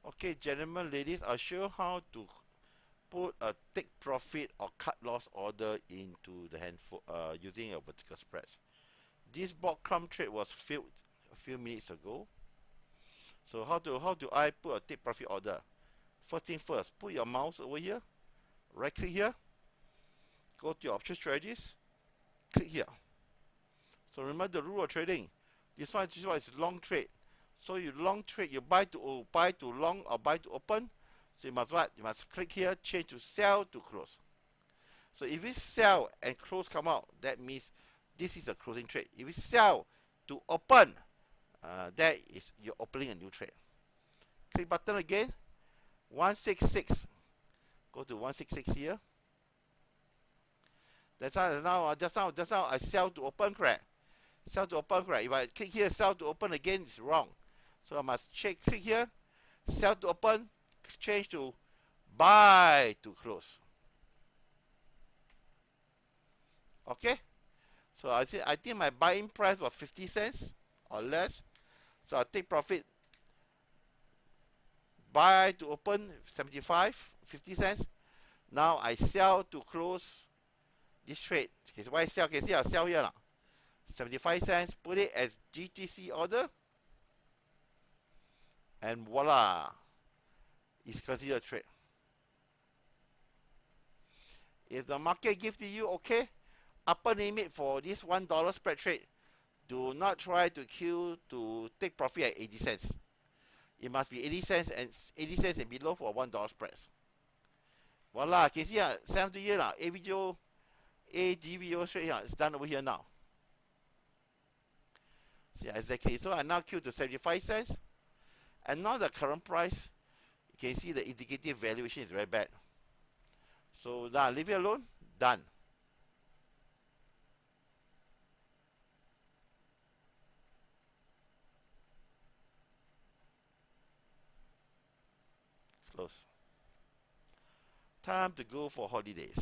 Okay, gentlemen, ladies, I'll show you how to put a take profit or cut loss order into the handful using a vertical spread. This breadcrumb trade was filled a few minutes ago. So how do I put a take profit order? First thing first, put your mouse over here, right click here, go to your option strategies, click here. So remember the rule of trading. This one is long trade. So you long trade, you buy to long or buy to open. So you must what? You must click here, change to sell to close. So if we sell and close come out, that means this is a closing trade. If we sell to open, that is you're opening a new trade. Click button again, 166. Go to 166 here. Just now I sell to open, correct? Sell to open, correct? If I click here, sell to open again, it's wrong. So I must click here, sell to open, change to buy to close. Okay? So I think my buying price was 50 cents or less. So I take profit. Buy to open 75, 50 cents. Now I sell to close this trade. Okay, so why sell? Okay, see I sell here now. 75 cents, put it as GTC order. And voila, it's considered a trade. If the market gives to you, okay, upper limit for this $1 spread trade, do not try to queue to take profit at 80 cents. It must be 80 cents and below for $1 spread. Voila, can you see here, send to you now. AGVO straight here, it's done over here now. See, exactly. So I now queue to 75 cents. And now the current price, you can see the indicative valuation is very bad. So now leave it alone, done. Close. Time to go for holidays.